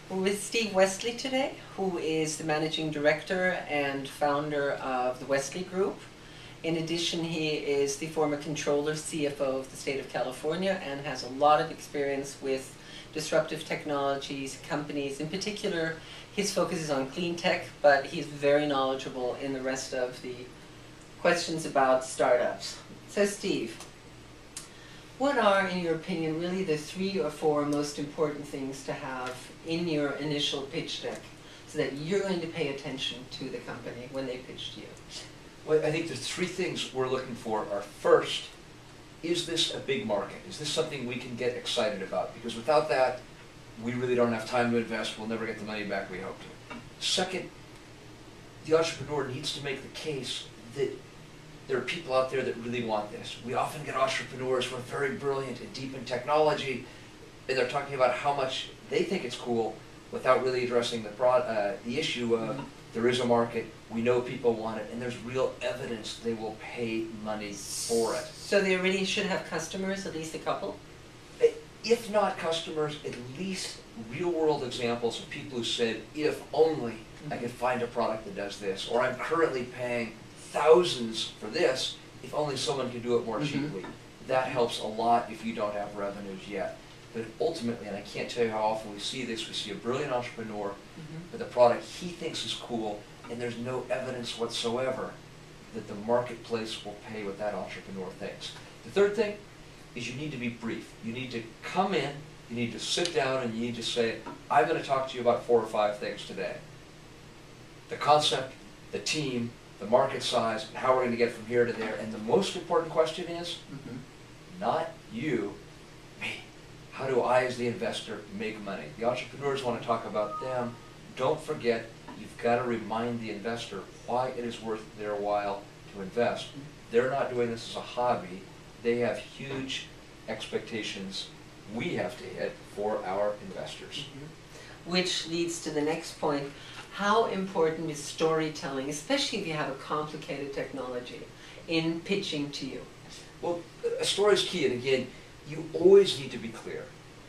We're with Steve Wesley today, who is the managing director and founder of the Wesley Group. In addition, he is the former controller, CFO of the state of California, and has a lot of experience with disruptive technologies, companies. In particular, his focus is on clean tech, but he's very knowledgeable in the rest of the questions about startups. So Steve, what are, in your opinion, really the 3 or 4 most important things to have in your initial pitch deck so that you're going to pay attention to the company when they pitch to you? Well, I think the 3 things we're looking for are, first, is this a big market? Is this something we can get excited about? Because without that, we really don't have time to invest. We'll never get the money back we hope to. Second, the entrepreneur needs to make the case that there are people out there that really want this. We often get entrepreneurs who are very brilliant and deep in technology, and they're talking about how much they think it's cool without really addressing the issue of there is a market, we know people want it, and there's real evidence they will pay money for it. So they really should have customers, at least a couple? If not customers, at least real-world examples of people who said, if only I could find a product that does this, or I'm currently paying thousands for this, if only someone could do it more cheaply. That helps a lot if you don't have revenues yet. But ultimately, and I can't tell you how often we see this, we see a brilliant entrepreneur with a product he thinks is cool, and there's no evidence whatsoever that the marketplace will pay what that entrepreneur thinks. The third thing is you need to be brief. You need to come in, you need to sit down, and you need to say, I'm going to talk to you about 4 or 5 things today. The concept, the team, the market size, and how we're going to get from here to there. And the most important question is, not you, me. How do I, as the investor, make money? The entrepreneurs want to talk about them. Don't forget, you've got to remind the investor why it is worth their while to invest. They're not doing this as a hobby. They have huge expectations we have to hit for our investors. Which leads to the next point. How important is storytelling, especially if you have a complicated technology, in pitching to you? Well, a story is key, and again, you always need to be clear,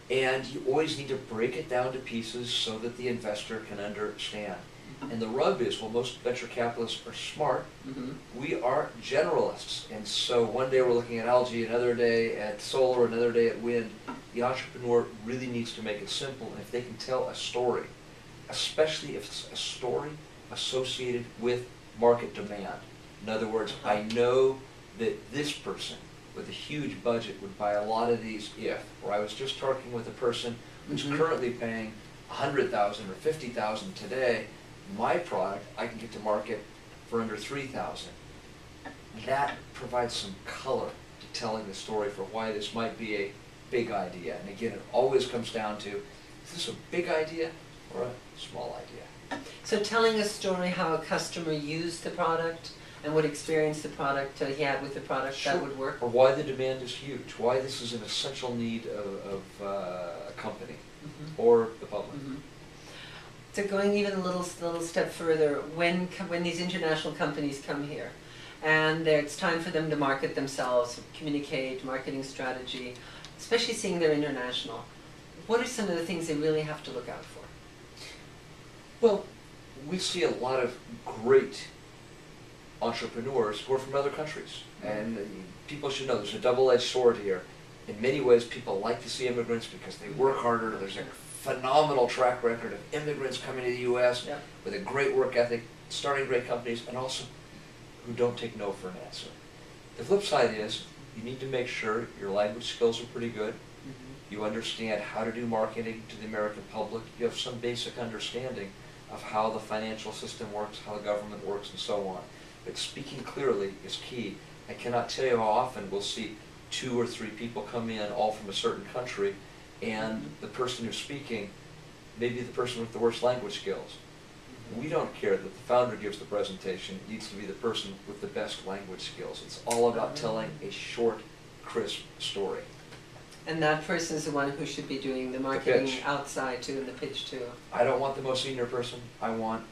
and you always need to break it down to pieces so that the investor can understand. And the rub is, well, most venture capitalists are smart. We are generalists, and so one day we're looking at algae, another day at solar, another day at wind. The entrepreneur really needs to make it simple, and if they can tell a story, especially if it's a story associated with market demand. In other words, I know that this person with a huge budget would buy a lot of these if, or I was just talking with a person who's currently paying $100,000 or $50,000 today, my product I can get to market for under $3,000. That provides some color to telling the story for why this might be a big idea. And again, it always comes down to, is this a big idea or a small idea? So telling a story how a customer used the product and what experience the product he had with the product, that would work? Or why the demand is huge, why this is an essential need of a company or the public. So going even a little step further, when these international companies come here and it's time for them to market themselves, communicate, marketing strategy, especially seeing they're international, what are some of the things they really have to look out for? Well, we see a lot of great entrepreneurs who are from other countries, and people should know there's a double-edged sword here. In many ways, people like to see immigrants because they work harder. There's a phenomenal track record of immigrants coming to the U.S. With a great work ethic, starting great companies, and also who don't take no for an answer. The flip side is you need to make sure your language skills are pretty good. You understand how to do marketing to the American public. You have some basic understanding of how the financial system works, how the government works, and so on. But speaking clearly is key. I cannot tell you how often we'll see 2 or 3 people come in, all from a certain country, and the person who's speaking may be the person with the worst language skills. We don't care that the founder gives the presentation. It needs to be the person with the best language skills. It's all about telling a short, crisp story. And that person is the one who should be doing the marketing outside too, and the pitch too. I don't want the most senior person. I want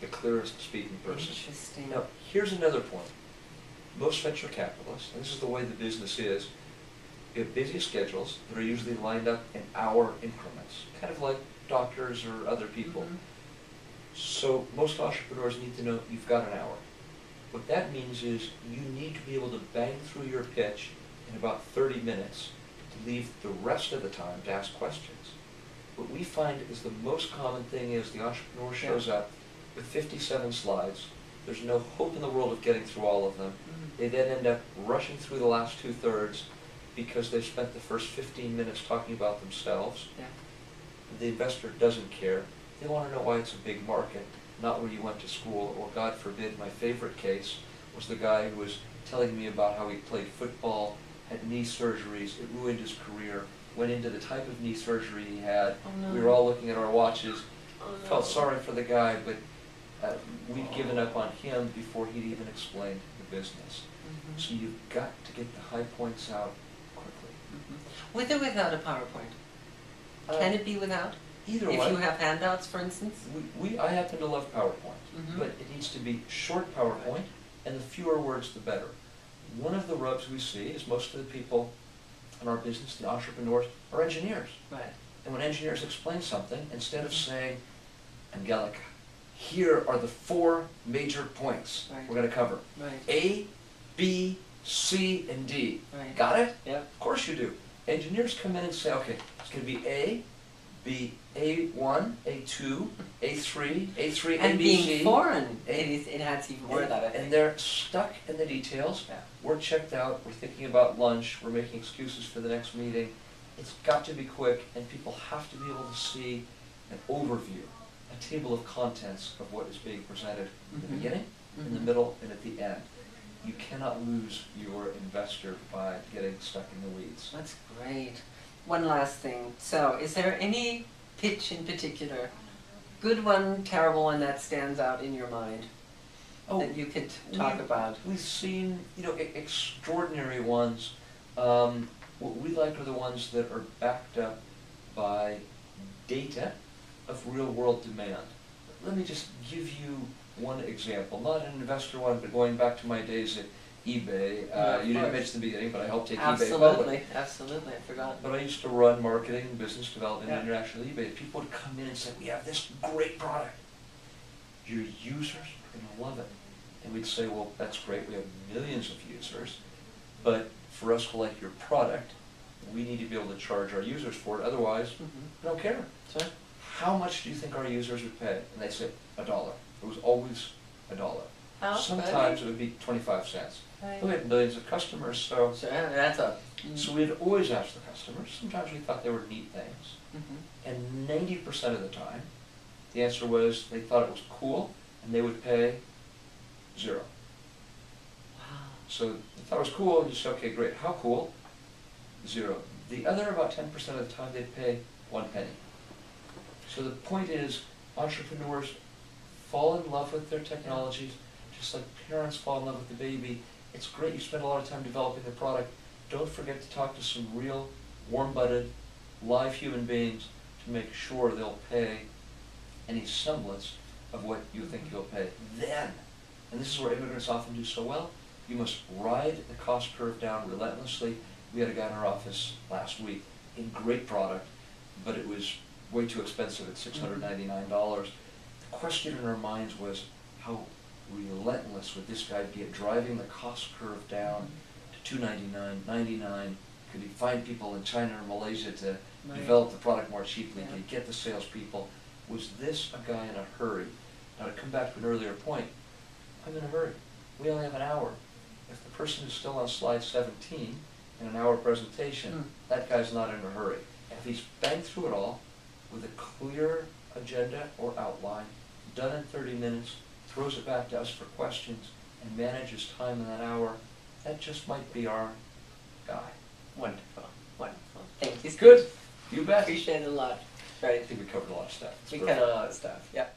the clearest speaking person. Interesting. Now, here's another point. Most venture capitalists, and this is the way the business is, you have busy schedules that are usually lined up in hour increments, kind of like doctors or other people. Mhm. So most entrepreneurs need to know you've got an hour. What that means is you need to be able to bang through your pitch in about 30 minutes to leave the rest of the time to ask questions. What we find is the most common thing is the entrepreneur shows up with 57 slides. There's no hope in the world of getting through all of them. They then end up rushing through the last 2/3 because they've spent the first 15 minutes talking about themselves. Yeah. The investor doesn't care. They want to know why it's a big market, not where you went to school, or God forbid, my favorite case was the guy who was telling me about how he played football, had knee surgeries, it ruined his career, went into the type of knee surgery he had. Oh, no. We were all looking at our watches, Oh, no. felt sorry for the guy, but we'd given up on him before he'd even explained the business. Mhm. So you've got to get the high points out quickly. Mhm. With or without a PowerPoint? Can it be without? Either If way. you have handouts, for instance? I happen to love PowerPoint, Mhm. but it needs to be short PowerPoint, and the fewer words the better. One of the rubs we see is most of the people in our business, the entrepreneurs, are engineers. Right. And when engineers explain something, instead of saying, Angelika, here are the 4 major points Right. we're going to cover. Right. A, B, C, and D. Right. Got it? Yep. Of course you do. Engineers come in and say, okay, it's going to be A, B, A1, A2, A3, A3, And A, B, being C. foreign, it adds even more of that, I think. And they're stuck in the details. Yeah. We're checked out, we're thinking about lunch, we're making excuses for the next meeting. It's got to be quick, and people have to be able to see an overview, a table of contents of what is being presented in the Mhm. beginning, in the Mhm. middle, and at the end. You cannot lose your investor by getting stuck in the weeds. That's great. One last thing. So, is there any pitch in particular, good one, terrible one, that stands out in your mind that you could talk about? We've seen, extraordinary ones. What we like are the ones that are backed up by data of real-world demand. Let me just give you one example, not an investor one, but going back to my days at eBay. Yeah, You didn't course. mention the beginning, but I helped take eBay public. Absolutely, absolutely, I forgot. But I used to run marketing, business development, Yeah. international eBay. People would come in and say, we have this great product. Your users are going to love it. And we'd say, well, that's great. We have millions of users. But for us to like your product, we need to be able to charge our users for it. Otherwise, we don't care. Sure. How much do you think our users would pay? And they'd say, $1. It was always $1. How Sometimes it would be 25 cents. Right. We had millions of customers, so That's a... so we'd always ask the customers. Sometimes we thought they were neat things. Mhm. And 90% of the time, the answer was they thought it was cool, and they would pay 0. Wow. So they thought it was cool, and you said, okay, great, how cool? 0. The other about 10% of the time, they'd pay 1 penny. So the point is, entrepreneurs fall in love with their technologies, just like parents fall in love with the baby. It's great you spend a lot of time developing the product. Don't forget to talk to some real, warm-butted, live human beings to make sure they'll pay any semblance of what you think you'll pay. Then, and this is where immigrants often do so well, you must ride the cost curve down relentlessly. We had a guy in our office last week, in great product, but it was way too expensive at $699. The question in our minds was, how relentless would this guy be at driving the cost curve down to $299, $99? Could he find people in China or Malaysia to develop the product more cheaply? Could he get the salespeople? Was this a guy in a hurry? Now, to come back to an earlier point, I'm in a hurry. We only have an hour. If the person is still on slide 17 in an hour presentation, that guy's not in a hurry. If he's banged through it all with a clear agenda or outline, done in 30 minutes, throws it back to us for questions, and manages time in that hour, that just might be our guy. Wonderful, wonderful. Thank you, Steve. Good. You bet. Appreciate it a lot. I Right. think we covered a lot of stuff. It's We perfect. covered a lot of stuff, yeah.